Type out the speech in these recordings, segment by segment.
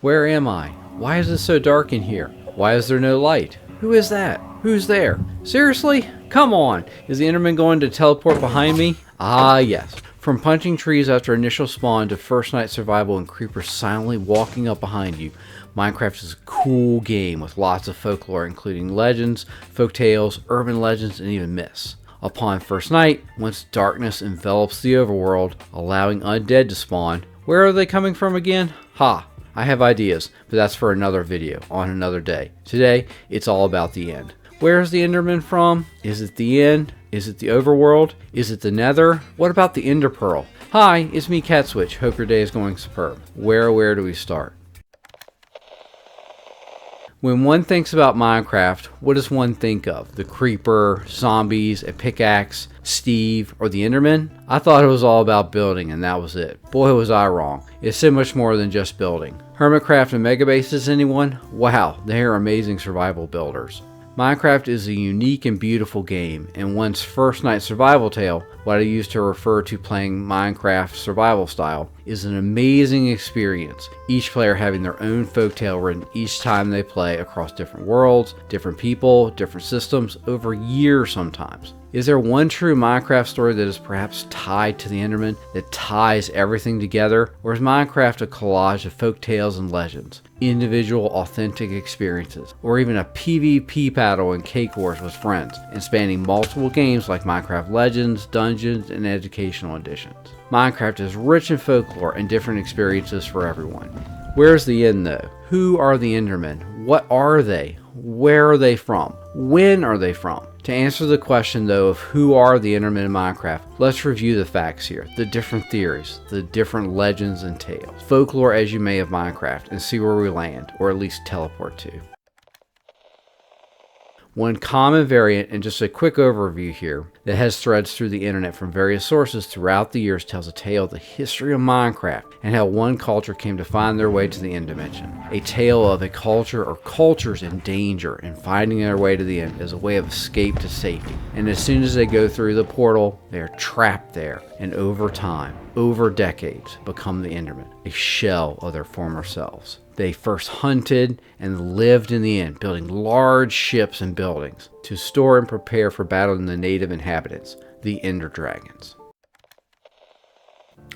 Where am I? Why is it so dark in here? Why is there no light? Who is that? Who's there? Seriously? Come on! Is the Enderman going to teleport behind me? Ah, yes. From punching trees after initial spawn to first night survival and creepers silently walking up behind you, Minecraft is a cool game with lots of folklore including legends, folktales, urban legends, and even myths. Upon first night, once darkness envelops the overworld, allowing undead to spawn, where are they coming from again? Ha! I have ideas, but that's for another video, on another day. Today, it's all about the end. Where is the Enderman from? Is it the end? Is it the overworld? Is it the Nether? What about the Enderpearl? Hi, it's me, CatSwitch. Hope your day is going superb. Where do we start? When one thinks about Minecraft, what does one think of? The creeper, zombies, a pickaxe, Steve, or the Enderman? I thought it was all about building and that was it. Boy was I wrong. It's so much more than just building. Hermitcraft and Megabases, anyone? Wow, they are amazing survival builders. Minecraft is a unique and beautiful game, and one's first night survival tale, what I used to refer to playing Minecraft survival style, is an amazing experience, each player having their own folktale written each time they play across different worlds, different people, different systems, over years sometimes. Is there one true Minecraft story that is perhaps tied to the Enderman, that ties everything together, or is Minecraft a collage of folktales and legends, individual authentic experiences, or even a PvP battle and cake wars with friends, and spanning multiple games like Minecraft Legends, Dungeons, and educational editions? Minecraft is rich in folklore and different experiences for everyone. Where's the end though? Who are the Endermen? What are they? Where are they from? When are they from? To answer the question though of who are the Endermen in Minecraft, let's review the facts here, the different theories, the different legends and tales, folklore as you may of Minecraft, and see where we land, or at least teleport to. One common variant, and just a quick overview here, that has threads through the internet from various sources throughout the years tells a tale of the history of Minecraft and how one culture came to find their way to the end dimension. A tale of a culture or cultures in danger and finding their way to the end as a way of escape to safety. And as soon as they go through the portal, they are trapped there and over time, over decades, become the Endermen, a shell of their former selves. They first hunted and lived in the end, building large ships and buildings to store and prepare for battling the native inhabitants, the Ender Dragons.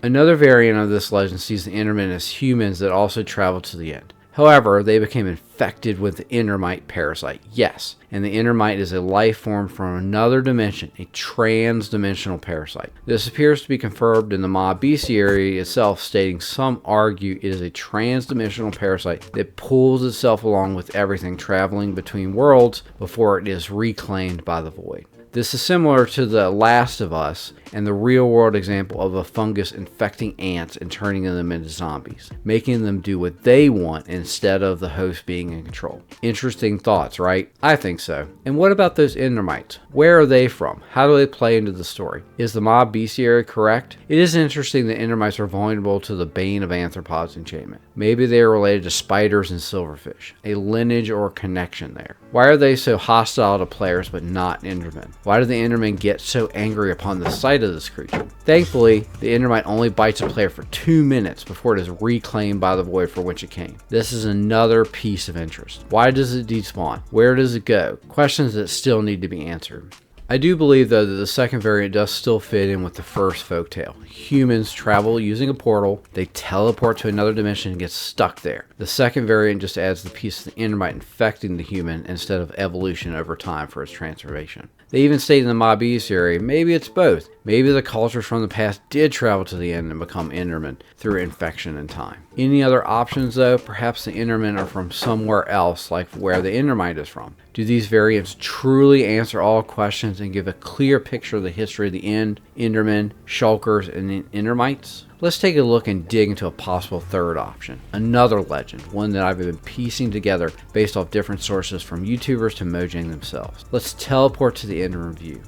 Another variant of this legend sees the Endermen as humans that also travel to the end. However, they became infected with the Endermite parasite, yes, and the Endermite is a life form from another dimension, a trans-dimensional parasite. This appears to be confirmed in the mob bestiary itself, stating some argue it is a trans-dimensional parasite that pulls itself along with everything traveling between worlds before it is reclaimed by the void. This is similar to The Last of Us and the real-world example of a fungus infecting ants and turning them into zombies, making them do what they want instead of the host being in control. Interesting thoughts, right? I think so. And what about those Endermites? Where are they from? How do they play into the story? Is the mob bestiary correct? It is interesting that Endermites are vulnerable to the bane of arthropods enchantment. Maybe they are related to spiders and silverfish, a lineage or connection there. Why are they so hostile to players but not Endermen? Why do the Endermen get so angry upon the sight of this creature? Thankfully, the Endermite only bites a player for 2 minutes before it is reclaimed by the void for which it came. This is another piece of interest. Why does it despawn? Where does it go? Questions that still need to be answered. I do believe though that the second variant does still fit in with the first folktale. Humans travel using a portal, they teleport to another dimension and get stuck there. The second variant just adds the piece of the Endermite infecting the human instead of evolution over time for its transformation. They even state in the mob bestiary, maybe it's both. Maybe the cultures from the past did travel to the end and become Endermen through infection and time. Any other options though? Perhaps the Endermen are from somewhere else, like where the Endermite is from. Do these variants truly answer all questions and give a clear picture of the history of the end, Endermen, Shulkers, and Endermites? Let's take a look and dig into a possible third option. Another legend, one that I've been piecing together based off different sources from YouTubers to Mojang themselves. Let's teleport to the Enderman view.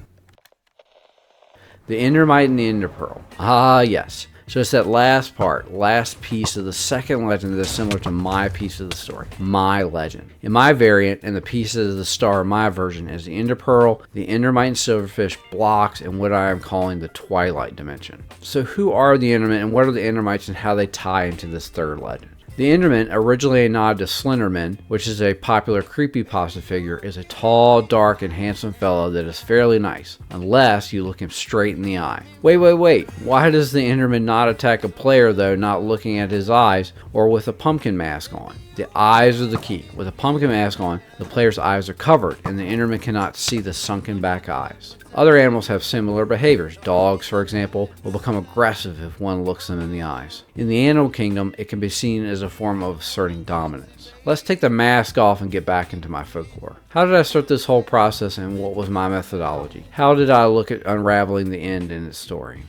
The Endermite and the Enderpearl. Ah yes. So it's that last piece of the second legend that is similar to my piece of the story, my legend. In my variant, and the pieces of the star of my version is the Enderpearl, the Endermite and Silverfish, blocks, and what I am calling the Twilight Dimension. So who are the Endermen and what are the Endermites and how they tie into this third legend? The Enderman, originally a nod to Slenderman, which is a popular creepypasta figure, is a tall, dark, and handsome fellow that is fairly nice, unless you look him straight in the eye. Wait, why does the Enderman not attack a player though, not looking at his eyes or with a pumpkin mask on? The eyes are the key. With a pumpkin mask on, the player's eyes are covered, and the Enderman cannot see the sunken back eyes. Other animals have similar behaviors. Dogs, for example, will become aggressive if one looks them in the eyes. In the animal kingdom, it can be seen as a form of asserting dominance. Let's take the mask off and get back into my folklore. How did I start this whole process, and what was my methodology? How did I look at unraveling the end in its story?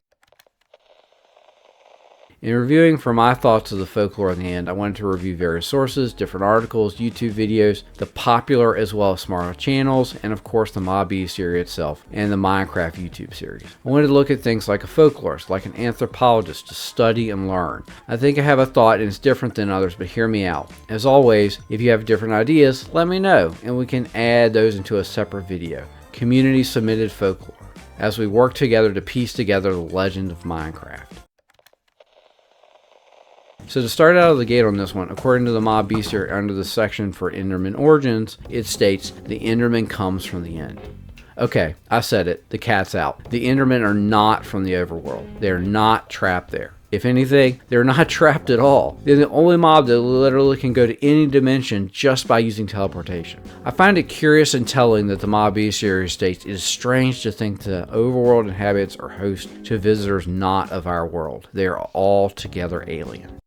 In reviewing for my thoughts of the folklore of the end, I wanted to review various sources, different articles, YouTube videos, the popular as well as smaller channels, and of course the Mob series itself, and the Minecraft YouTube series. I wanted to look at things like a folklorist, like an anthropologist, to study and learn. I think I have a thought and it's different than others, but hear me out. As always, if you have different ideas, let me know, and we can add those into a separate video. Community submitted folklore, as we work together to piece together the legend of Minecraft. So to start out of the gate on this one, according to the Mob Bestiary under the section for Enderman Origins, it states, the Enderman comes from the end. Okay, I said it, the cat's out. The Endermen are not from the Overworld. They are not trapped there. If anything, they're not trapped at all. They're the only mob that literally can go to any dimension just by using teleportation. I find it curious and telling that the Mob series states it is strange to think the Overworld inhabitants are host to visitors not of our world. They are altogether alien.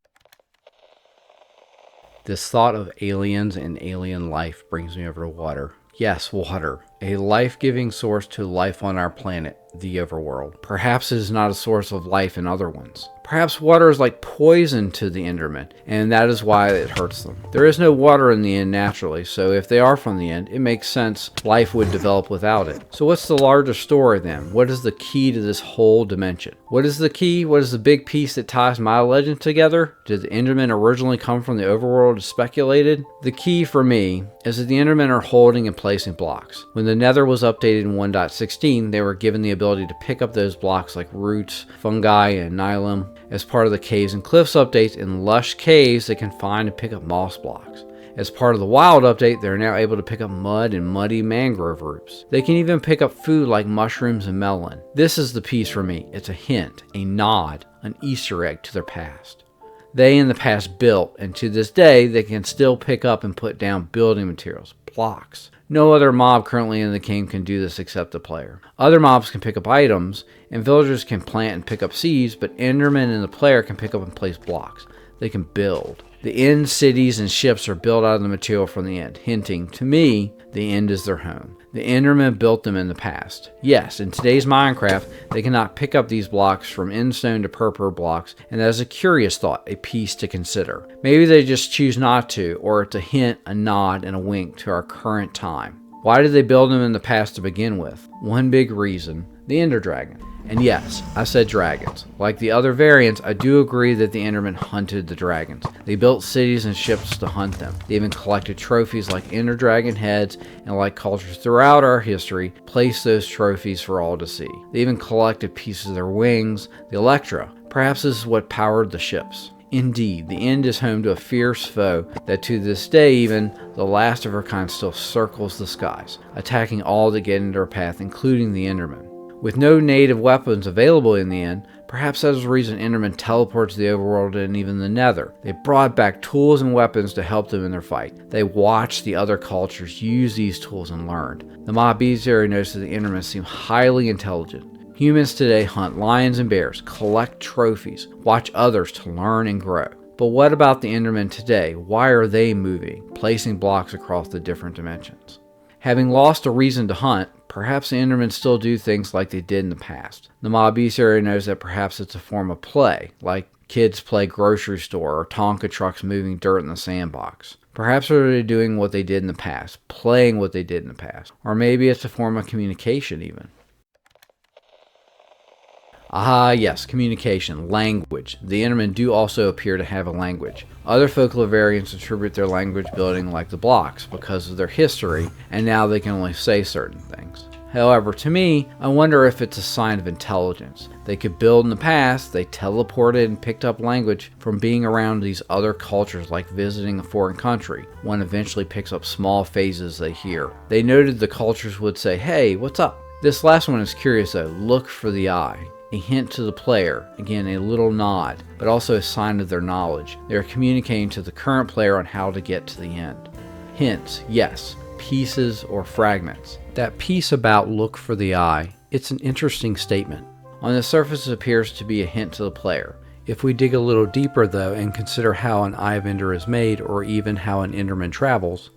This thought of aliens and alien life brings me over to water. Yes, water. A life-giving source to life on our planet, the Overworld. Perhaps it is not a source of life in other ones. Perhaps water is like poison to the Endermen, and that is why it hurts them. There is no water in the end naturally, so if they are from the end, it makes sense life would develop without it. So what's the larger story then? What is the key to this whole dimension? What is the key? What is the big piece that ties my legend together? Did the Endermen originally come from the Overworld as speculated? The key for me is that the Endermen are holding and placing blocks. When the Nether was updated in 1.16, they were given the ability to pick up those blocks like roots, fungi, and nylon. As part of the Caves and Cliffs updates, in lush caves they can find and pick up moss blocks. As part of the Wild update, they're now able to pick up mud and muddy mangrove roots. They can even pick up food like mushrooms and melon. This is the piece for me. It's a hint, a nod, an Easter egg to their past. They in the past built, and to this day they can still pick up and put down building materials, blocks. No other mob currently in the game can do this except the player. Other mobs can pick up items, and villagers can plant and pick up seeds, but Endermen and the player can pick up and place blocks. They can build. The end cities and ships are built out of the material from the end, hinting, to me, the end is their home. The Endermen built them in the past. Yes, in today's Minecraft, they cannot pick up these blocks from endstone to purpur blocks, and that is a curious thought, a piece to consider. Maybe they just choose not to, or it's a hint, a nod, and a wink to our current time. Why did they build them in the past to begin with? One big reason, the Ender Dragon. And yes, I said dragons. Like the other variants, I do agree that the Endermen hunted the dragons. They built cities and ships to hunt them. They even collected trophies like Ender Dragon heads, and like cultures throughout our history, placed those trophies for all to see. They even collected pieces of their wings, the Electra. Perhaps this is what powered the ships. Indeed, the end is home to a fierce foe that to this day even, the last of her kind still circles the skies, attacking all that get into her path, including the Endermen. With no native weapons available in the end, perhaps that is the reason Endermen teleport to the Overworld and even the Nether. They brought back tools and weapons to help them in their fight. They watched the other cultures use these tools and learned. The Mob Bestiary noticed that the Endermen seem highly intelligent. Humans today hunt lions and bears, collect trophies, watch others to learn and grow. But what about the Endermen today? Why are they moving, placing blocks across the different dimensions? Having lost a reason to hunt, perhaps the Endermen still do things like they did in the past. The Mob Bestiary knows that perhaps it's a form of play, like kids play grocery store or Tonka trucks moving dirt in the sandbox. Perhaps they're doing what they did in the past, playing what they did in the past. Or maybe it's a form of communication even. Ah yes, communication, language. The Endermen do also appear to have a language. Other folklore variants attribute their language building like the blocks because of their history, and now they can only say certain things. However, to me, I wonder if it's a sign of intelligence. They could build in the past, they teleported and picked up language from being around these other cultures, like visiting a foreign country. One eventually picks up small phases they hear. They noted the cultures would say, "Hey, what's up?" This last one is curious though. Look for the eye. A hint to the player, again a little nod, but also a sign of their knowledge. They are communicating to the current player on how to get to the end. Hints, yes, pieces or fragments. That piece about look for the eye, it's an interesting statement. On the surface it appears to be a hint to the player. If we dig a little deeper though and consider how an Eye of Ender is made, or even how an Enderman travels,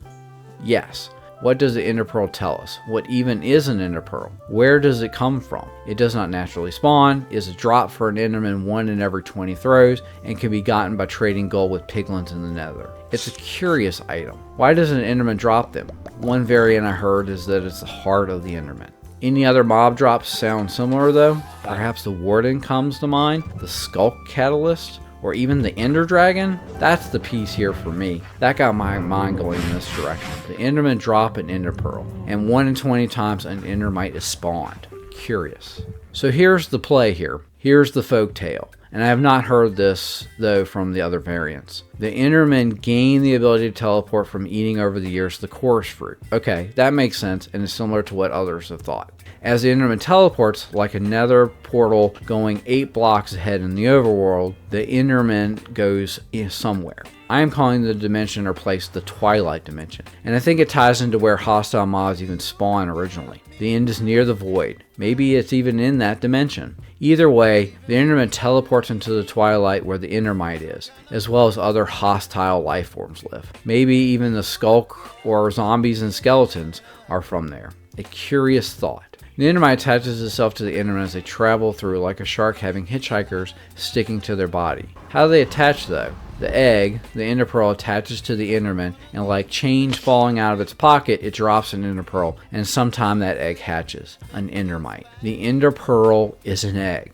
yes. What does the Enderpearl tell us? What even is an Enderpearl? Where does it come from? It does not naturally spawn, is a drop for an Enderman 1 in every 20 throws, and can be gotten by trading gold with piglins in the Nether. It's a curious item. Why does an Enderman drop them? One variant I heard is that it's the heart of the Enderman. Any other mob drops sound similar though? Perhaps the Warden comes to mind, the Skulk Catalyst, or even the Ender Dragon? That's the piece here for me. That got my mind going in this direction. The Endermen drop an Enderpearl, and 1 in 20 times an Endermite is spawned. Curious. So here's the play here. Here's the folktale. And I have not heard this, though, from the other variants. The Endermen gain the ability to teleport from eating over the years the chorus fruit. Okay, that makes sense and is similar to what others have thought. As the Enderman teleports, like a Nether portal going 8 blocks ahead in the Overworld, the Enderman goes somewhere. I am calling the dimension or place the Twilight Dimension, and I think it ties into where hostile mobs even spawn originally. The end is near the void. Maybe it's even in that dimension. Either way, the Enderman teleports into the Twilight where the Endermite is, as well as other hostile life forms live. Maybe even the Skulk or zombies and skeletons are from there. A curious thought. The Endermite attaches itself to the Enderman as they travel through, like a shark having hitchhikers sticking to their body. How do they attach though? The egg, the Enderpearl, attaches to the Enderman, and like change falling out of its pocket, it drops an Enderpearl, and sometime that egg hatches, an Endermite. The Enderpearl is an egg.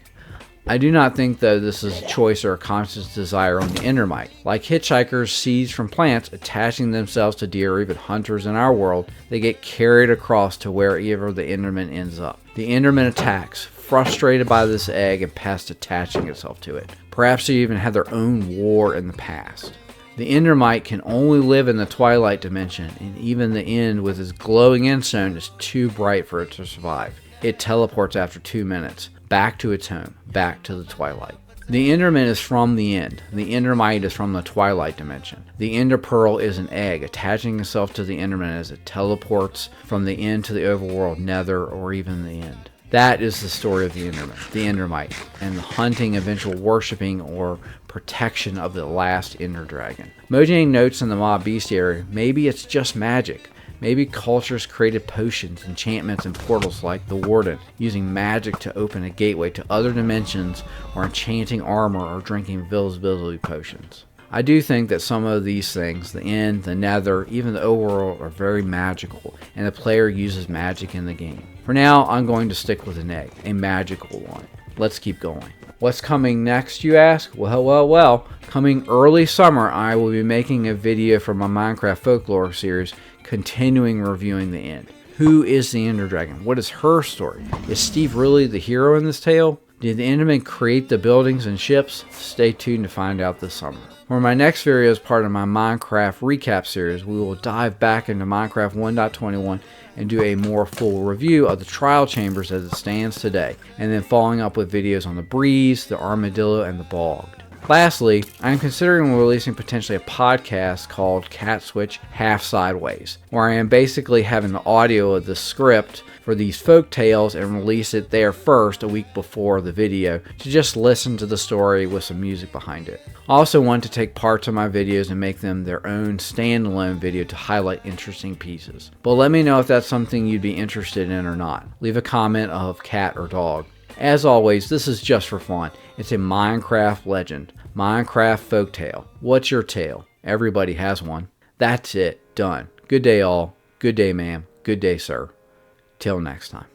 I do not think though this is a choice or a conscious desire on the Endermite. Like hitchhikers seeds from plants attaching themselves to deer or even hunters in our world, they get carried across to wherever the Enderman ends up. The Enderman attacks, frustrated by this egg and past attaching itself to it. Perhaps they even had their own war in the past. The Endermite can only live in the Twilight Dimension, and even the end with its glowing endstone is too bright for it to survive. It teleports after 2 minutes, back to its home, back to the Twilight. The Enderman is from the end. The Endermite is from the Twilight Dimension. The Enderpearl is an egg, attaching itself to the Enderman as it teleports from the end to the Overworld, Nether, or even the end. That is the story of the Enderman, the Endermite, and the hunting, eventual worshipping, or protection of the last Ender Dragon. Mojang notes in the mob bestiary, maybe it's just magic. Maybe cultures created potions, enchantments, and portals like the Warden, using magic to open a gateway to other dimensions, or enchanting armor or drinking invisibility potions. I do think that some of these things, the End, the Nether, even the Overworld, are very magical, and the player uses magic in the game. For now, I'm going to stick with an egg, a magical one. Let's keep going. What's coming next, you ask? Well, coming early summer, I will be making a video for my Minecraft Folklore series, continuing reviewing the End. Who is the Ender Dragon? What is her story? Is Steve really the hero in this tale? Did the Endermen create the buildings and ships? Stay tuned to find out this summer. For my next video as part of my Minecraft recap series, we will dive back into Minecraft 1.21 and do a more full review of the trial chambers as it stands today, and then following up with videos on the breeze, the armadillo, and the bogged. Lastly, I am considering releasing potentially a podcast called Cat Switch Half Sideways, where I am basically having the audio of the script for these folk tales and release it there first a week before the video to just listen to the story with some music behind it. I also want to take parts of my videos and make them their own standalone video to highlight interesting pieces. But let me know if that's something you'd be interested in or not. Leave a comment of cat or dog. As always, this is just for fun. It's a Minecraft legend, Minecraft folktale. What's your tale? Everybody has one. That's it. Done. Good day all. Good day ma'am. Good day sir. Till next time.